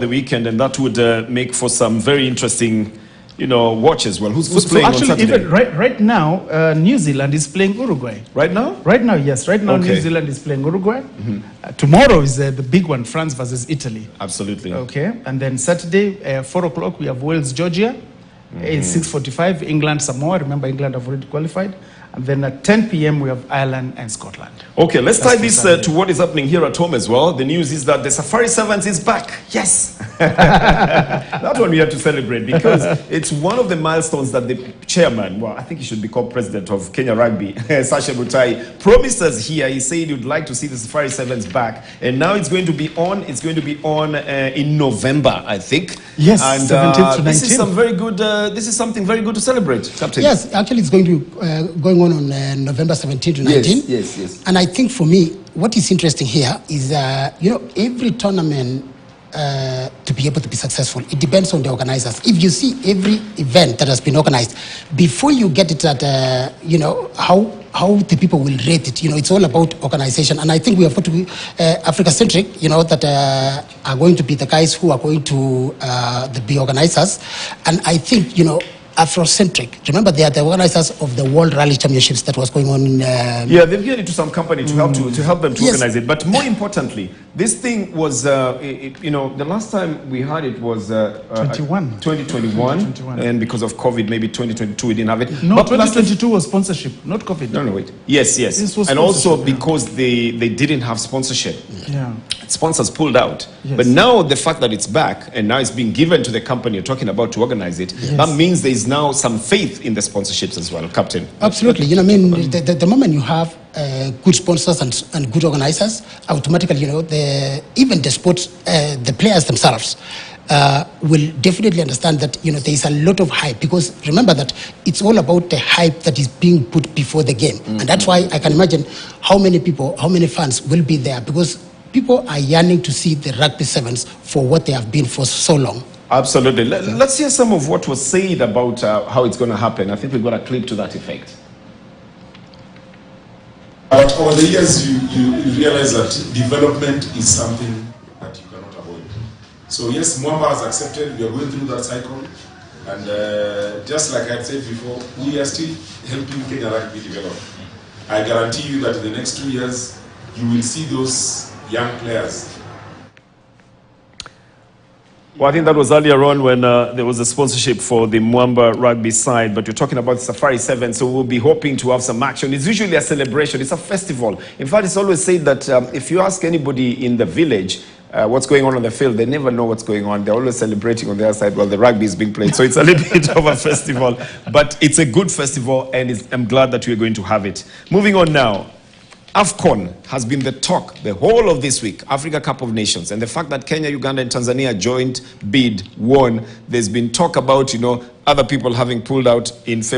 the weekend, and that would make for some very interesting, watch as well. Who's playing on Saturday? Even right now, New Zealand is playing Uruguay. Right now? Right now, yes. Right now, Okay. New Zealand is playing Uruguay. Tomorrow is the big one, France versus Italy. Absolutely. Okay, and then Saturday, 4 o'clock, we have Wales, Georgia. It's 6:45, England, Samoa. Remember, England have already qualified. And then at 10 p.m., we have Ireland and Scotland. Okay, let's tie this to what is happening here at home as well. The news is that the Safari Sevens is back. Yes! That one we have to celebrate because it's one of the milestones that the chairman, well, I think he should be called president of Kenya Rugby, Sasha Mutai, promised us here. He said he would like to see the Safari Sevens back. And now it's going to be on. It's going to be on in November, I think. Yes, and 17th to 19th. This is some very good. This is something very good to celebrate, Captain. Yes, actually, it's going to going on November 17 to 19. Yes. And I think for me, what is interesting here is, every tournament to be able to be successful, it depends on the organizers. If you see every event that has been organized, before you get it at, how the people will rate it, it's all about organization. And I think we have got to be Africa-centric, that are going to be the guys who are going to be organizers. And I think, Afrocentric. Remember, they are the organizers of the World Rally Championships that was going on in... Yeah, they've given it to some company to help them to organize it. But more importantly, this thing was, the last time we had it was 2021. And because of COVID, maybe 2022, we didn't have it. No, but 2022 was sponsorship, not COVID. No, wait. Yes. And also because they didn't have sponsorship. Yeah. Sponsors pulled out. Yes. But now the fact that it's back and now it's being given to the company you're talking about to organize it, that means there is now some faith in the sponsorships as well, Captain. Absolutely. The moment you have good sponsors and good organizers, automatically, even the sports, the players themselves will definitely understand that, there is a lot of hype, because remember that it's all about the hype that is being put before the game. And that's why I can imagine how many people, how many fans will be there, because people are yearning to see the rugby sevens for what they have been for so long. Absolutely. Let's hear some of what was said about how it's going to happen. I think we've got a clip to that effect. But over the years, you realize that development is something that you cannot avoid. So yes, Mombasa has accepted. We are going through that cycle. And just like I said before, we are still helping Kenya Rugby develop. I guarantee you that in the next 2 years, you will see those young players. Well, I think that was earlier on when there was a sponsorship for the Mwamba rugby side, but you're talking about the Safari 7, so we'll be hoping to have some action. It's usually a celebration. It's a festival. In fact, it's always said that if you ask anybody in the village what's going on the field, they never know what's going on. They're always celebrating on their side while the rugby is being played. So it's a little bit of a festival, but it's a good festival, and I'm glad that we're going to have it. Moving on now. AFCON has been the talk the whole of this week, Africa Cup of Nations. And the fact that Kenya, Uganda, and Tanzania joint bid won, there's been talk about, other people having pulled out in favor